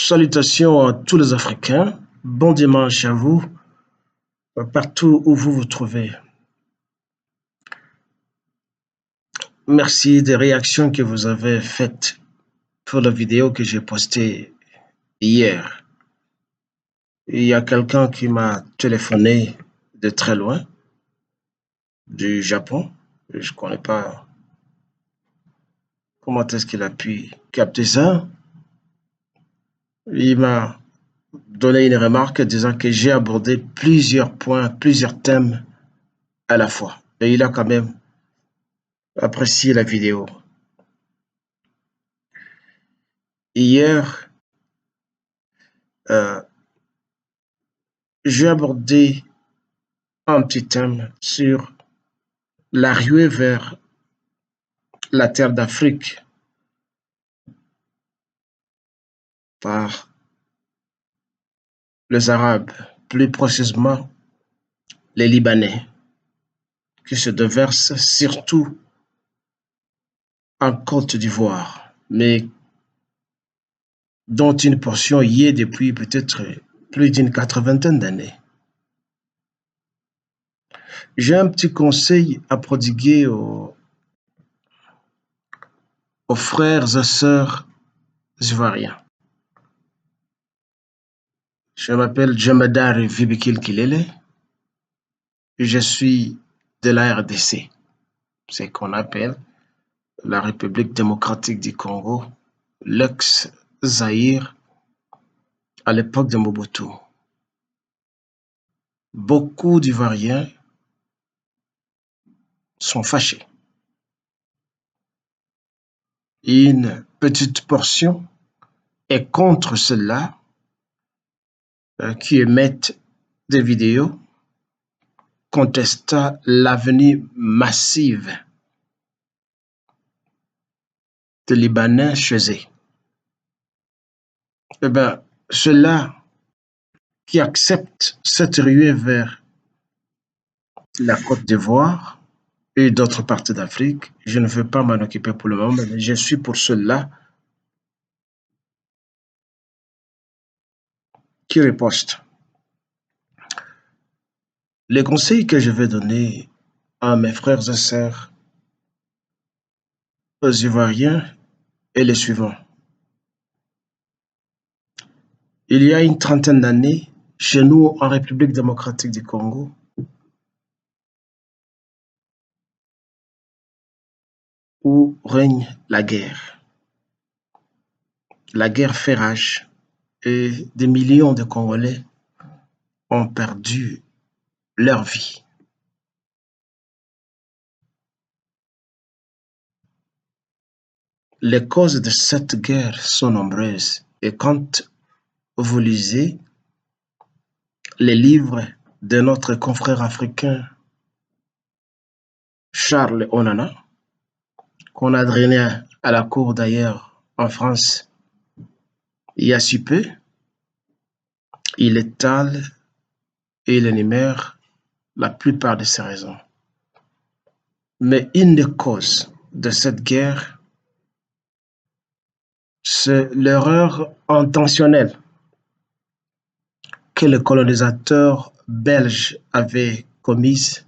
Salutations à tous les Africains. Bon dimanche à vous, partout où vous vous trouvez. Merci des réactions que vous avez faites pour la vidéo que j'ai postée hier. Il y a quelqu'un qui m'a téléphoné de très loin, du Japon. Je ne connais pas comment est-ce qu'il a pu capter ça. Il m'a donné une remarque disant que j'ai abordé plusieurs points, plusieurs thèmes à la fois. Et il a quand même apprécié la vidéo. Hier, euh, j'ai abordé un petit thème sur la ruée vers la terre d'Afrique par les Arabes, plus précisément les Libanais, qui se déversent surtout en Côte d'Ivoire, mais dont une portion y est depuis peut-être plus d'une 80aine d'années. J'ai un petit conseil à prodiguer aux frères et sœurs ivoiriens. Je m'appelle Jemadar Vibikil Kilele. Je suis de la RDC, c'est qu'on appelle la République démocratique du Congo, l'ex-Zaïre à l'époque de Mobutu. Beaucoup d'Ivoiriens sont fâchés. Une petite portion est contre ceux-là qui émettent des vidéos contestant l'avenue massive des Libanais chez eux. Eh bien, ceux-là qui acceptent cette ruée vers la Côte d'Ivoire et d'autres parties d'Afrique, je ne veux pas m'en occuper pour le moment, mais je suis pour ceux-là qui ripostent. Les conseils que je vais donner à mes frères et sœurs aux Ivoiriens est le suivant. Il y a une trentaine d'années, chez nous en République démocratique du Congo, où règne la guerre. La guerre fait rage et des millions de Congolais ont perdu leur vie. Les causes de cette guerre sont nombreuses et quand vous lisez les livres de notre confrère africain Charles Onana, qu'on a drainé à la cour d'ailleurs en France il y a si peu, il étale et il énumère la plupart de ces raisons. Mais une des causes de cette guerre, c'est l'erreur intentionnelle que le colonisateur belge avait commise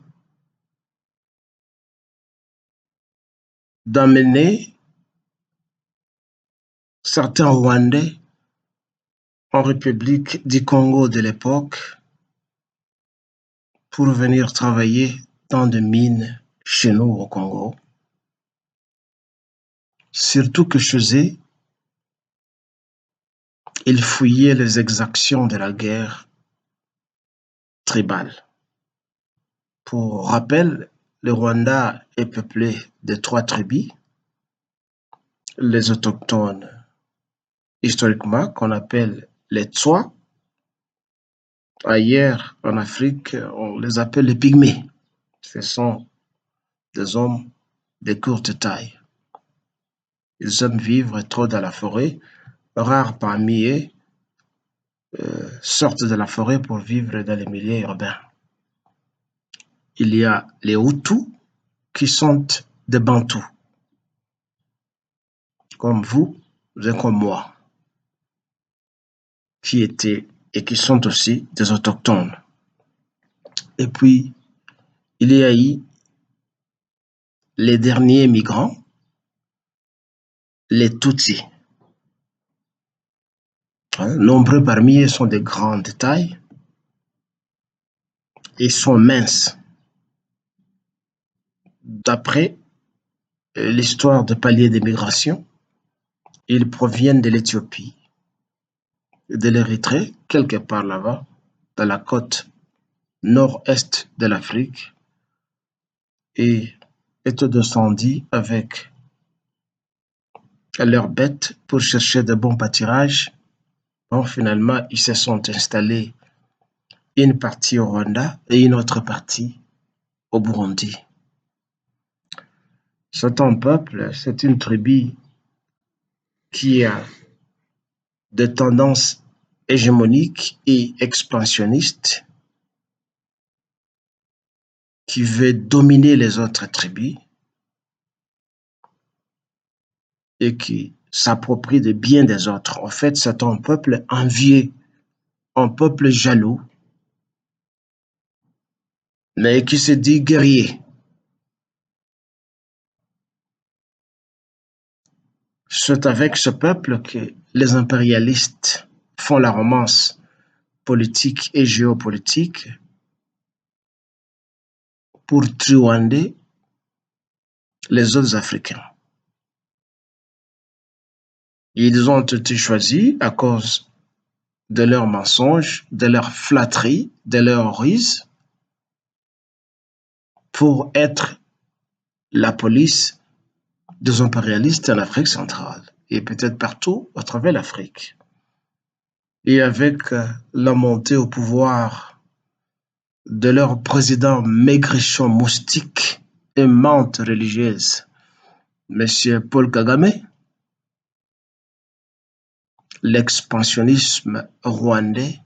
d'emmener certains Rwandais en République du Congo de l'époque pour venir travailler dans des mines chez nous au Congo. Surtout que chez eux, ils fouillaient les exactions de la guerre tribale. Pour rappel, le Rwanda est peuplé de 3 tribus, les autochtones historiquement qu'on appelle les Tswa. Ailleurs en Afrique, on les appelle les pygmées. Ce sont des hommes de courte taille. Ils aiment vivre trop dans la forêt. Rares parmi eux sortent de la forêt pour vivre dans les milieux urbains. Il y a les Hutus qui sont des Bantous, comme vous et comme moi. qui étaient et qui sont aussi des autochtones. Et puis, il y a eu les derniers migrants, les Tutsis. Nombreux parmi eux sont de grande taille et sont minces. D'après l'histoire de paliers de migration, ils proviennent de l'Éthiopie, de l'Érythrée, quelque part là-bas, dans la côte nord-est de l'Afrique, et étaient descendus avec leurs bêtes pour chercher de bons pâturages. Bon, finalement, ils se sont installés une partie au Rwanda et une autre partie au Burundi. C'est un peuple, c'est une tribu qui a des tendances hégémoniques et expansionnistes, qui veut dominer les autres tribus et qui s'approprie des biens des autres. En fait, c'est un peuple envieux, un peuple jaloux, mais qui se dit guerrier. C'est avec ce peuple que les impérialistes font la romance politique et géopolitique pour truander les autres Africains. Ils ont été choisis à cause de leurs mensonges, de leurs flatteries, de leurs ruses, pour être la police des impérialistes en Afrique centrale et peut-être partout à travers l'Afrique. Et avec la montée au pouvoir de leur président maigrichon moustique et menthe religieuse, M. Paul Kagame, l'expansionnisme rwandais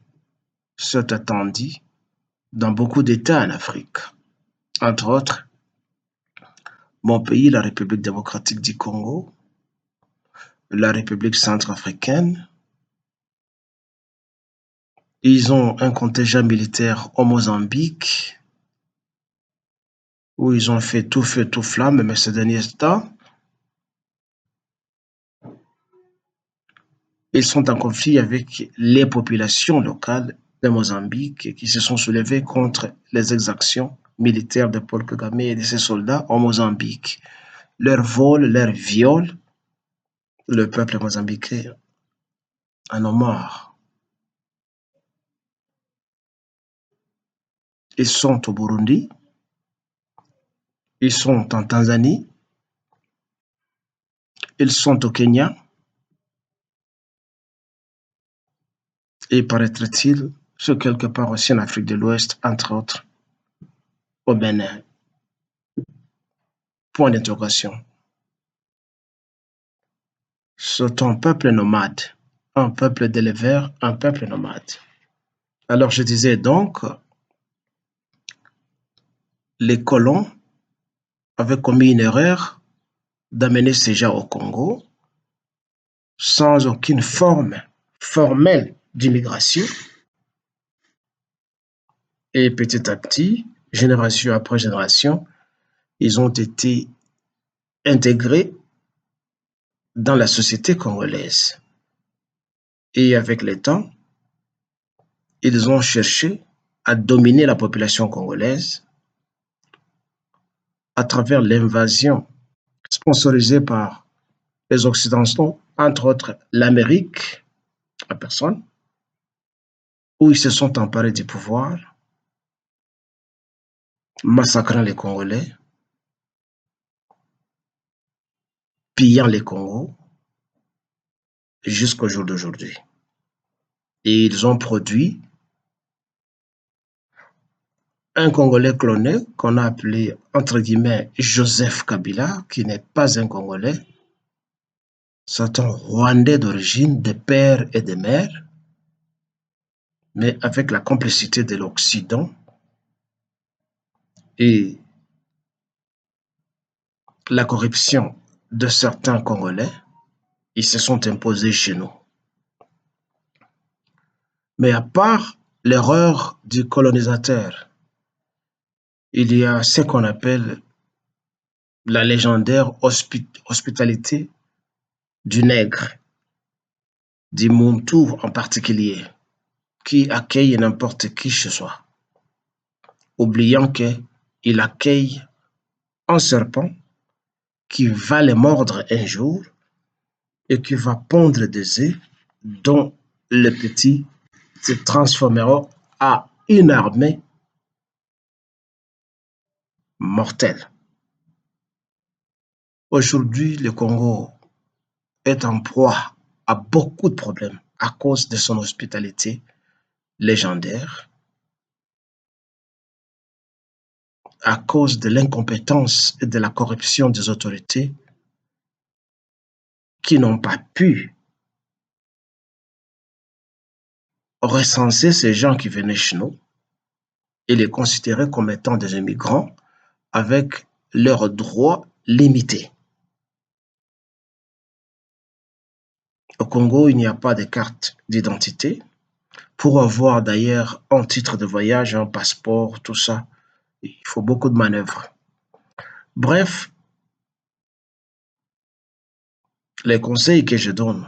s'est attendu dans beaucoup d'États en Afrique, entre autres mon pays, la République démocratique du Congo, la République centrafricaine. Ils ont un contingent militaire au Mozambique, où ils ont fait tout feu, tout flamme, mais ces derniers temps, ils sont en conflit avec les populations locales de Mozambique qui se sont soulevées contre les exactions militaires de Paul Kagame et de ses soldats au Mozambique. Leur vol, leur viol, le peuple mozambicain en a marre. Ils sont au Burundi, ils sont en Tanzanie, ils sont au Kenya, et paraîtrait-il, c'est quelque part aussi en Afrique de l'Ouest, entre autres, au Bénin. Point d'interrogation. C'est un peuple nomade, un peuple d'éleveurs, un peuple nomade. Alors je disais donc, les colons avaient commis une erreur d'amener ces gens au Congo sans aucune forme formelle d'immigration. Et petit à petit, génération après génération, ils ont été intégrés dans la société congolaise. Et avec le temps, ils ont cherché à dominer la population congolaise à travers l'invasion sponsorisée par les Occidentaux, entre autres l'Amérique en personne, où ils se sont emparés du pouvoir, massacrant les Congolais, pillant les Congos jusqu'au jour d'aujourd'hui. Et ils ont produit un Congolais cloné qu'on a appelé, entre guillemets, Joseph Kabila, qui n'est pas un Congolais. C'est un Rwandais d'origine, de père et de mère, mais avec la complicité de l'Occident et la corruption de certains Congolais, ils se sont imposés chez nous. Mais à part l'erreur du colonisateur, il y a ce qu'on appelle la légendaire hospitalité du nègre, du Muntu en particulier, qui accueille n'importe qui chez soi, oubliant qu'il accueille un serpent qui va le mordre un jour et qui va pondre des œufs dont le petit se transformera en une armée mortelle. Aujourd'hui, le Congo est en proie à beaucoup de problèmes à cause de son hospitalité légendaire, à cause de l'incompétence et de la corruption des autorités qui n'ont pas pu recenser ces gens qui venaient chez nous et les considérer comme étant des immigrants avec leurs droits limités. Au Congo, il n'y a pas de carte d'identité. Pour avoir d'ailleurs un titre de voyage, un passeport, tout ça, il faut beaucoup de manœuvres. Bref, les conseils que je donne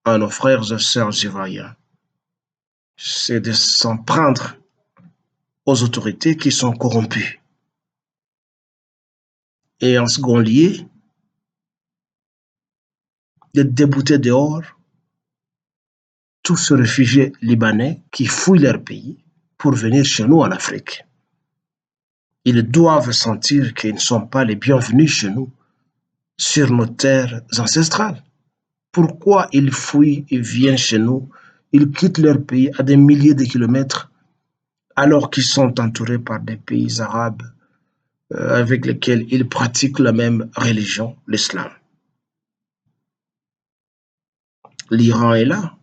à nos frères et sœurs ivoiriens, c'est de s'en prendre aux autorités qui sont corrompues. Et en second lieu, de débouter dehors tous ces réfugiés libanais qui fouillent leur pays pour venir chez nous en Afrique. Ils doivent sentir qu'ils ne sont pas les bienvenus chez nous, sur nos terres ancestrales. Pourquoi ils fuient et viennent chez nous? Ils quittent leur pays à des milliers de kilomètres alors qu'ils sont entourés par des pays arabes avec lesquels ils pratiquent la même religion, l'islam. L'Iran est là,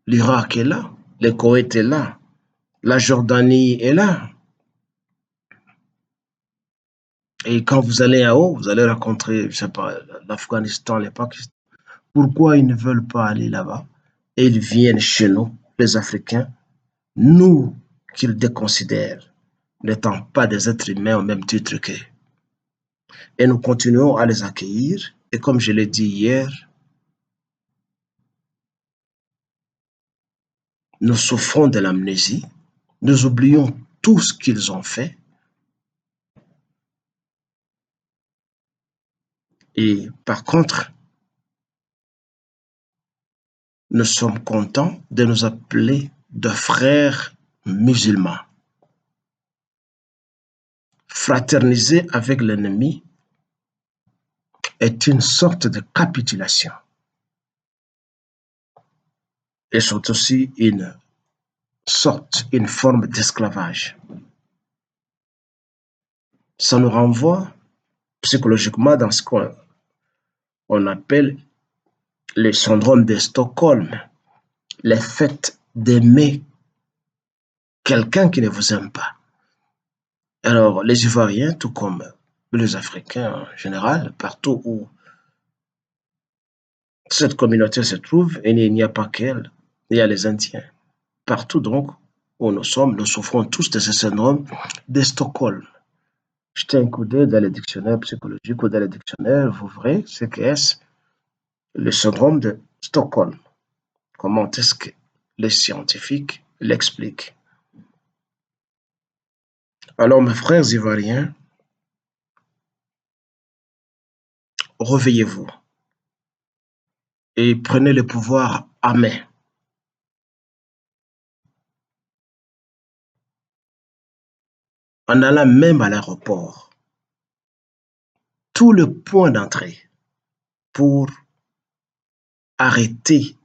l'Irak est là, le Koweït est là, la Jordanie est là. Et quand vous allez en haut, vous allez rencontrer, je sais pas, l'Afghanistan, le Pakistan. Pourquoi ils ne veulent pas aller là-bas? Et ils viennent chez nous, les Africains, nous qu'ils déconsidèrent n'étant pas des êtres humains au même titre qu'eux. Et nous continuons à les accueillir. Et comme je l'ai dit hier, nous souffrons de l'amnésie, nous oublions tout ce qu'ils ont fait. Et par contre, nous sommes contents de nous appeler de frères musulmans. Fraterniser avec l'ennemi est une sorte de capitulation. Et c'est aussi une sorte, une forme d'esclavage. Ça nous renvoie psychologiquement dans ce qu'on appelle le syndrome de Stockholm, le fait d'aimer quelqu'un qui ne vous aime pas. Alors, les Ivoiriens, tout comme les Africains en général, partout où cette communauté se trouve, et il n'y a pas qu'elle, il y a les Indiens. Partout donc où nous sommes, nous souffrons tous de ce syndrome de Stockholm. Jetez un coup d'œil dans les dictionnaires psychologiques ou dans les dictionnaires, vous verrez ce qu'est le syndrome de Stockholm. Comment est-ce que les scientifiques l'expliquent? Alors, mes frères ivoiriens, réveillez-vous et prenez le pouvoir à main. En allant même à l'aéroport, tout le point d'entrée pour arrêter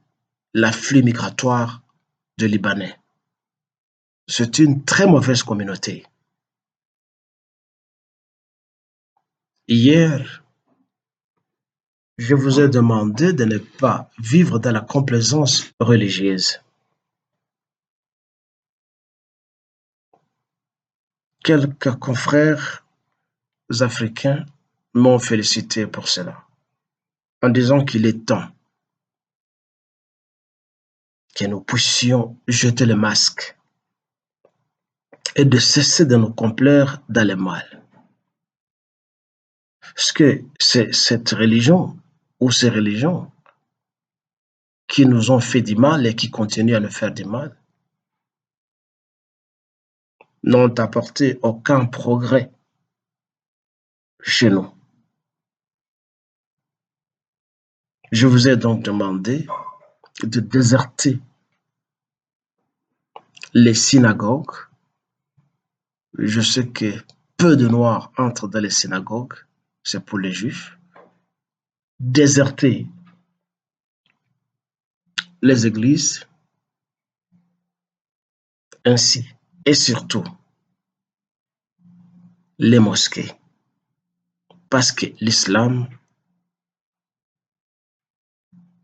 l'afflux migratoire de Libanais. C'est une très mauvaise communauté. Hier, je vous ai demandé de ne pas vivre dans la complaisance religieuse. Quelques confrères africains m'ont félicité pour cela, en disant qu'il est temps que nous puissions jeter le masque et de cesser de nous complaire dans le mal. Parce que c'est cette religion ou ces religions qui nous ont fait du mal et qui continuent à nous faire du mal n'ont apporté aucun progrès chez nous. Je vous ai donc demandé de déserter les synagogues. Je sais que peu de Noirs entrent dans les synagogues, c'est pour les Juifs. Déserter les églises, ainsi et surtout les mosquées, parce que l'islam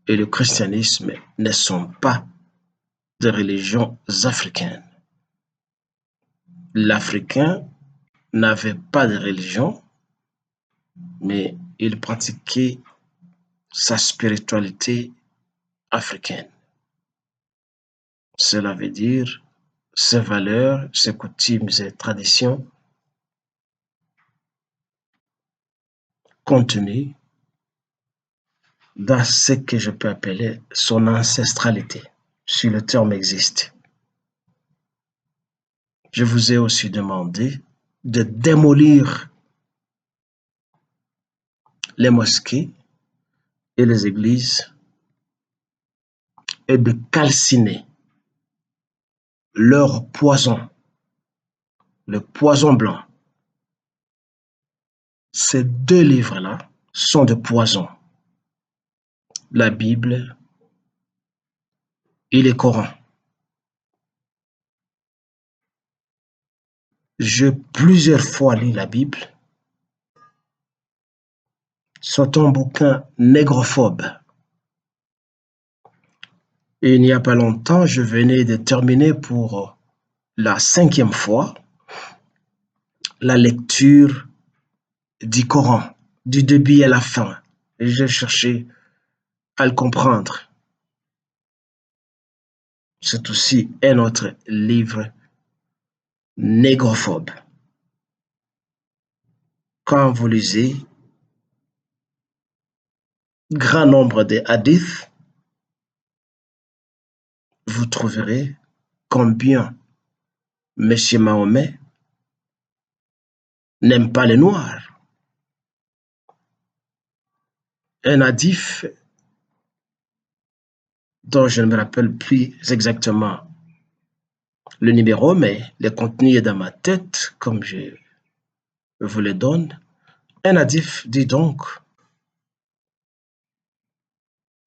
et le christianisme ne sont pas des religions africaines. L'Africain n'avait pas de religion, mais il pratiquait sa spiritualité africaine. Cela veut dire ses valeurs, ses coutumes et traditions contenues dans ce que je peux appeler son ancestralité, si le terme existe. Je vous ai aussi demandé de démolir les mosquées et les églises et de calciner leur poison, le poison blanc. Ces deux livres-là sont de poison. La Bible et le Coran. J'ai plusieurs fois lu la Bible. C'est un bouquin négrophobe. Et il n'y a pas longtemps, je venais de terminer pour la 5e fois la lecture du Coran, du début à la fin. Et j'ai cherché à le comprendre. C'est aussi un autre livre négrophobe. Quand vous lisez grand nombre de hadiths, vous trouverez combien M. Mahomet n'aime pas les Noirs. Un hadith dont je ne me rappelle plus exactement le numéro, mais le contenu est dans ma tête, comme je vous le donne. Un hadith dit donc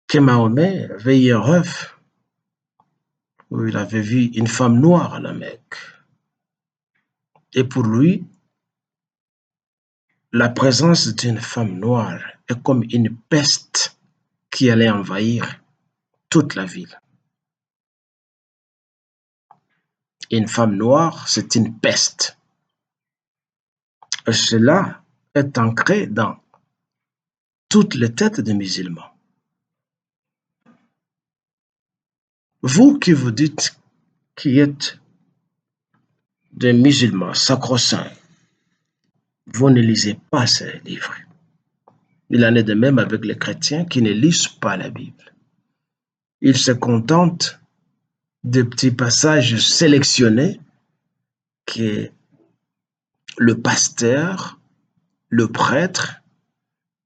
que Mahomet avait eu un rêve où il avait vu une femme noire à la Mecque. Et pour lui, la présence d'une femme noire est comme une peste qui allait envahir toute la ville. Une femme noire, c'est une peste. Et cela est ancré dans toutes les têtes des musulmans. Vous qui vous dites qui êtes des musulmans sacro-saints, vous ne lisez pas ces livres. Il en est de même avec les chrétiens qui ne lisent pas la Bible. Ils se contentent de petits passages sélectionnés que le pasteur, le prêtre,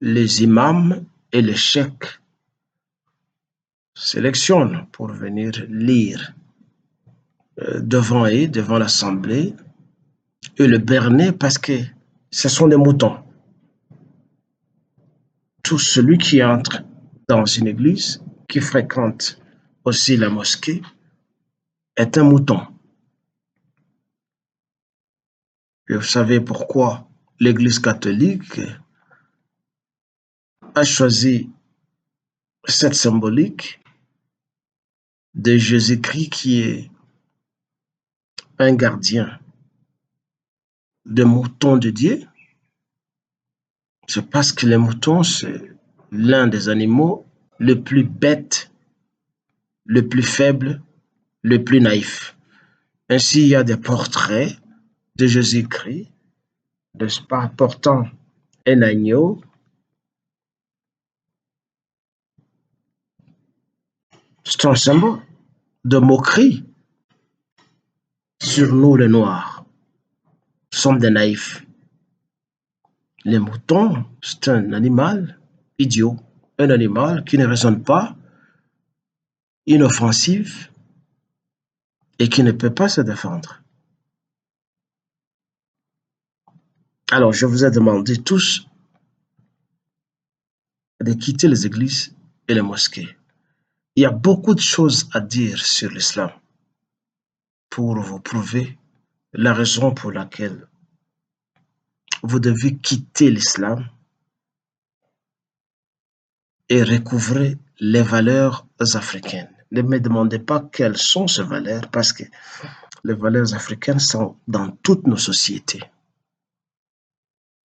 les imams et les cheikhs sélectionnent pour venir lire devant eux, devant l'assemblée, et le berner parce que ce sont des moutons. Tout celui qui entre dans une église, qui fréquente aussi la mosquée, est un mouton. Et vous savez pourquoi l'Église catholique a choisi cette symbolique de Jésus-Christ qui est un gardien des moutons de Dieu? C'est parce que les moutons, c'est l'un des animaux les plus bêtes le plus faible, le plus naïf. Ainsi, il y a des portraits de Jésus-Christ, n'est-ce pas, portant un agneau. C'est un symbole de moquerie sur nous, les Noirs. Nous sommes des naïfs. Les moutons, c'est un animal idiot, un animal qui ne raisonne pas, inoffensif et qui ne peut pas se défendre. Alors, je vous ai demandé tous de quitter les églises et les mosquées. Il y a beaucoup de choses à dire sur l'islam pour vous prouver la raison pour laquelle vous devez quitter l'islam et recouvrer les valeurs africaines. Ne me demandez pas quelles sont ces valeurs parce que les valeurs africaines sont dans toutes nos sociétés.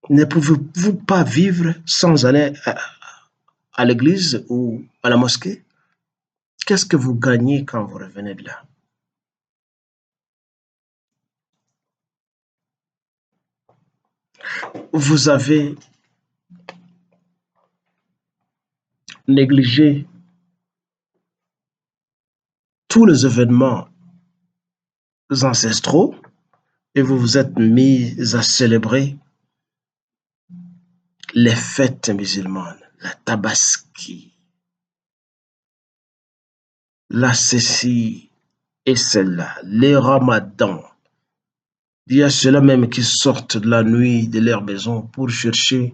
Ne pouvez-vous pas vivre sans aller à l'église ou à la mosquée? Qu'est-ce que vous gagnez quand vous revenez de là? Vous avez négligé tous les événements ancestraux et vous vous êtes mis à célébrer les fêtes musulmanes, la tabaski, la ceci et celle-là, les ramadans. Il y a ceux-là même qui sortent de la nuit de leur maison pour chercher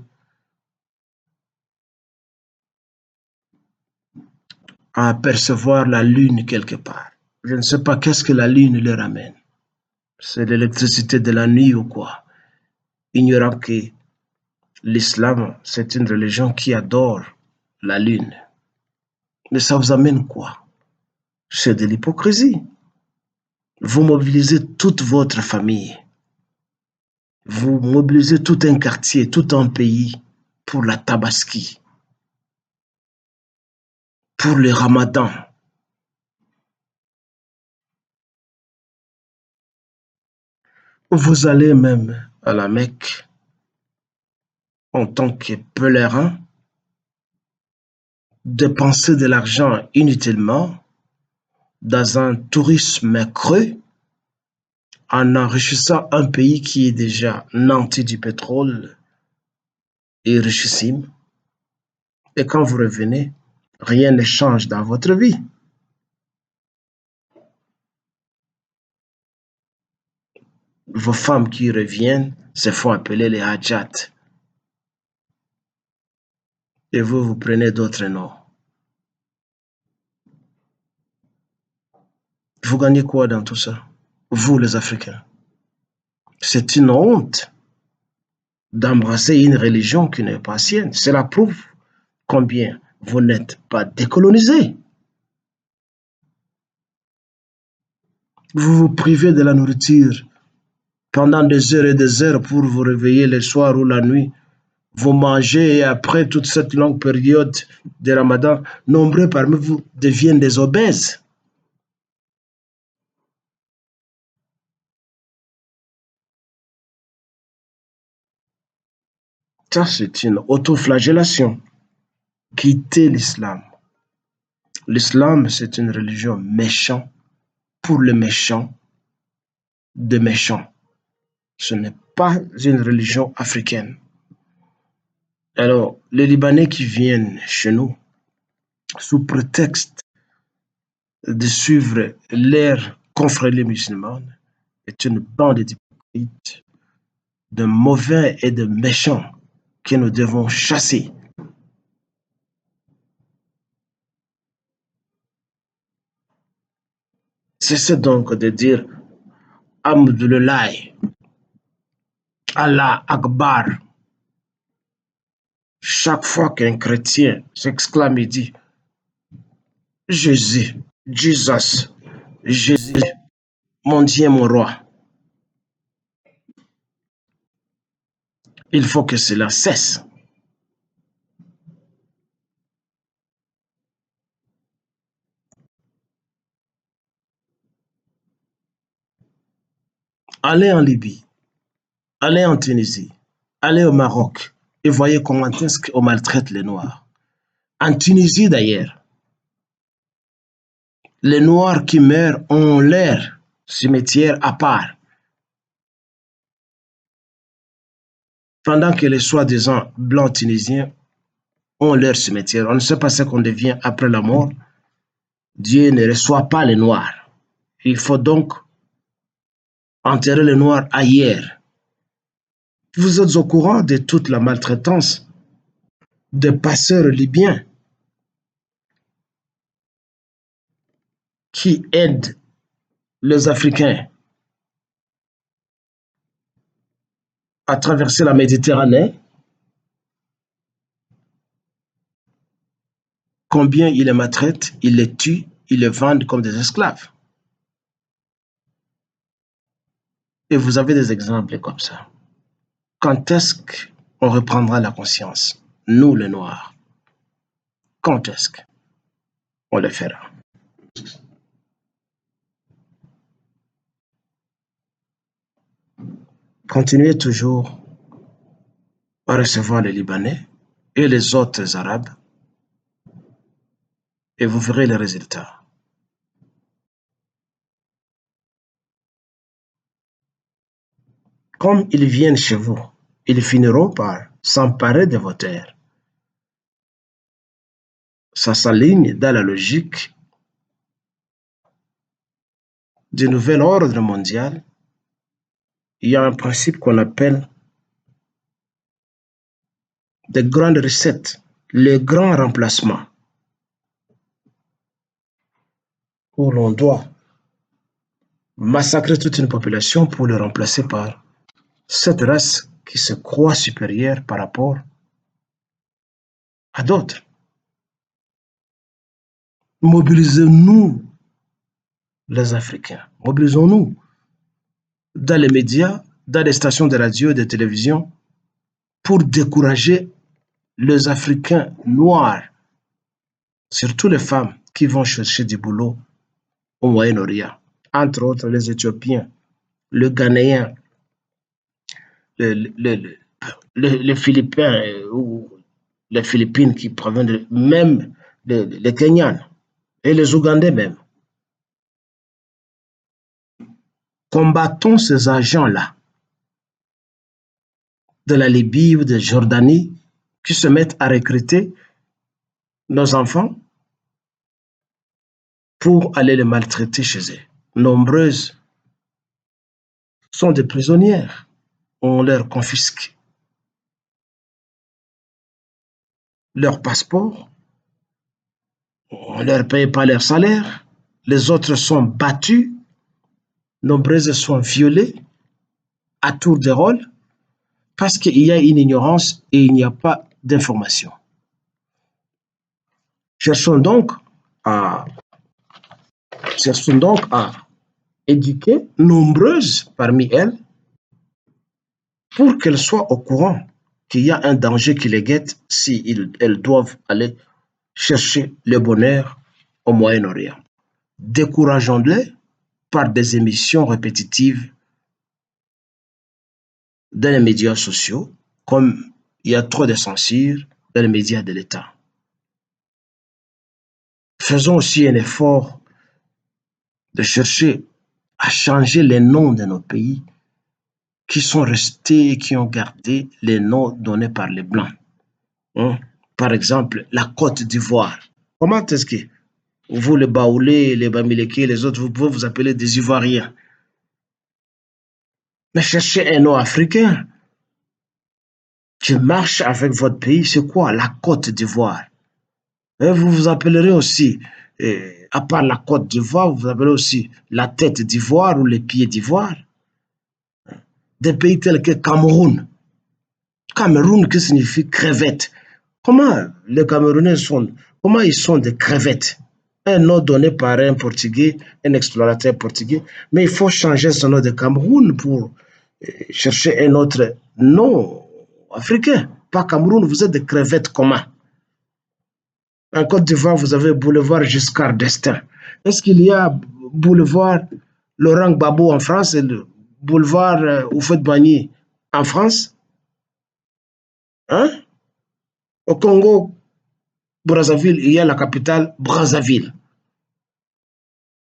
à apercevoir la lune quelque part. Je ne sais pas qu'est-ce que la lune leur amène. C'est l'électricité de la nuit ou quoi? Ignorant que l'islam, c'est une religion qui adore la lune. Mais ça vous amène quoi? C'est de l'hypocrisie. Vous mobilisez toute votre famille. Vous mobilisez tout un quartier, tout un pays pour la tabaski, pour le ramadan. Vous allez même à la Mecque en tant que pèlerin, dépenser de l'argent inutilement dans un tourisme creux en enrichissant un pays qui est déjà nanti du pétrole et richissime. Et quand vous revenez, rien ne change dans votre vie. Vos femmes qui reviennent se font appeler les hajjat. Et vous, vous prenez d'autres noms. Vous gagnez quoi dans tout ça? Vous, les Africains. C'est une honte d'embrasser une religion qui n'est pas sienne. Cela prouve combien vous n'êtes pas décolonisés. Vous vous privez de la nourriture pendant des heures et des heures pour vous réveiller le soir ou la nuit. Vous mangez et après toute cette longue période de Ramadan, nombreux parmi vous deviennent des obèses. Ça, c'est une autoflagellation. Quittez l'islam. L'islam, c'est une religion méchante pour les méchants de méchants. Ce n'est pas une religion africaine. Alors, les Libanais qui viennent chez nous, sous prétexte de suivre leur confrérie musulmane, est une bande d'hypocrites, de mauvais et de méchants que nous devons chasser. Cessez donc de dire Alhamdulillah, Allah Akbar. Chaque fois qu'un chrétien s'exclame et dit Jésus, Jesus, Jésus, mon Dieu, mon roi, il faut que cela cesse. Allez en Libye, allez en Tunisie, allez au Maroc et voyez comment est-ce qu'on maltraite les Noirs. En Tunisie d'ailleurs, les Noirs qui meurent ont leur cimetière à part, pendant que les soi-disant blancs tunisiens ont leur cimetière. On ne sait pas ce qu'on devient après la mort. Dieu ne reçoit pas les Noirs. Il faut donc enterrer les Noirs ailleurs. Vous êtes au courant de toute la maltraitance des passeurs libyens qui aident les Africains à traverser la Méditerranée. Combien ils les maltraitent, ils les tuent, ils les vendent comme des esclaves. Et vous avez des exemples comme ça. Quand est-ce qu'on reprendra la conscience, nous les Noirs? Quand est-ce qu'on le fera? Continuez toujours à recevoir les Libanais et les autres Arabes et vous verrez les résultats. Comme ils viennent chez vous, ils finiront par s'emparer de vos terres. Ça s'aligne dans la logique du nouvel ordre mondial. Il y a un principe qu'on appelle des grandes recettes, le grand remplacement, où l'on doit massacrer toute une population pour le remplacer par cette race qui se croit supérieure par rapport à d'autres. Mobilisons-nous, les Africains, mobilisons-nous dans les médias, dans les stations de radio et de télévision pour décourager les Africains noirs, surtout les femmes qui vont chercher du boulot au Moyen-Orient, entre autres les Éthiopiens, le Ghanéen, les Philippins ou les Philippines qui proviennent même les Kenyans et les Ougandais même. Combattons ces agents-là de la Libye ou de Jordanie qui se mettent à recruter nos enfants pour aller les maltraiter chez eux. Nombreuses sont des prisonnières. On leur confisque leur passeport, on ne leur paye pas leur salaire, les autres sont battus, nombreuses sont violées à tour de rôle parce qu'il y a une ignorance et il n'y a pas d'information. Cherchons donc à, cherchons donc à éduquer nombreuses parmi elles pour qu'elles soient au courant qu'il y a un danger qui les guette si elles doivent aller chercher le bonheur au Moyen-Orient. Décourageons-les par des émissions répétitives dans les médias sociaux, comme il y a trop de censure dans les médias de l'État. Faisons aussi un effort de chercher à changer les noms de nos pays qui sont restés et qui ont gardé les noms donnés par les Blancs. Hein? Par exemple, la Côte d'Ivoire. Comment est-ce que vous, les Baoulés, les Bamileke, les autres, vous pouvez vous appeler des Ivoiriens? Mais cherchez un nom africain qui marche avec votre pays. C'est quoi? La Côte d'Ivoire. Et vous vous appellerez aussi, à part la Côte d'Ivoire, vous vous appellerez aussi la tête d'Ivoire ou les pieds d'Ivoire. Des pays tels que Cameroun. Cameroun, qui signifie crevette. Comment les Camerounais sont, comment ils sont des crevettes? Un nom donné par un Portugais, un explorateur portugais, mais il faut changer ce nom de Cameroun pour chercher un autre nom africain. Pas Cameroun, vous êtes des crevettes comment? En Côte d'Ivoire, vous avez boulevard Giscard d'Estaing. Est-ce qu'il y a boulevard Laurent Gbagbo en France et le boulevard Houphouët-Boigny en France, hein? Au Congo, Brazzaville, il y a la capitale Brazzaville.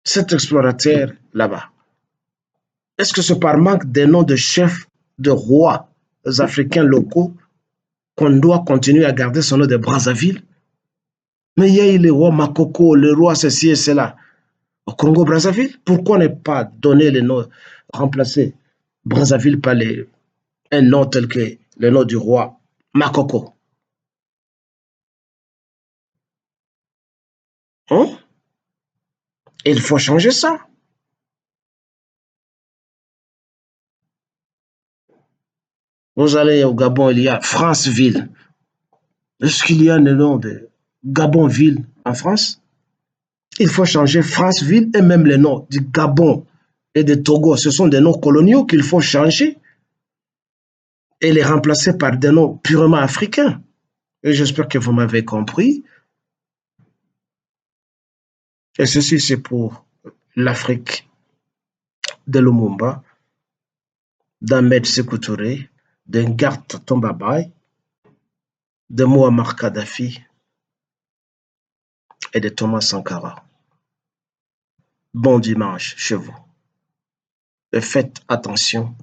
Cet explorateur là-bas, est-ce que c'est par manque des noms de chefs, de rois africains locaux qu'on doit continuer à garder son nom de Brazzaville? Mais il y a eu le roi Makoko, le roi ceci et cela. Au Congo-Brazzaville, pourquoi ne pas donner le nom, remplacer Brazzaville par un nom tel que le nom du roi Makoko? Hein? Il faut changer ça. Vous allez au Gabon, il y a Franceville. Est-ce qu'il y a le nom de Gabonville en France? Il faut changer Franceville et même les noms du Gabon et de Togo. Ce sont des noms coloniaux qu'il faut changer et les remplacer par des noms purement africains. Et j'espère que vous m'avez compris. Et ceci, c'est pour l'Afrique de Lumumba, d'Ahmed Sékou Touré, de Ngarta Tombabay, de Muammar Kadhafi et de Thomas Sankara. Bon dimanche chez vous. Et faites attention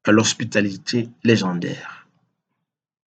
à l'hospitalité légendaire.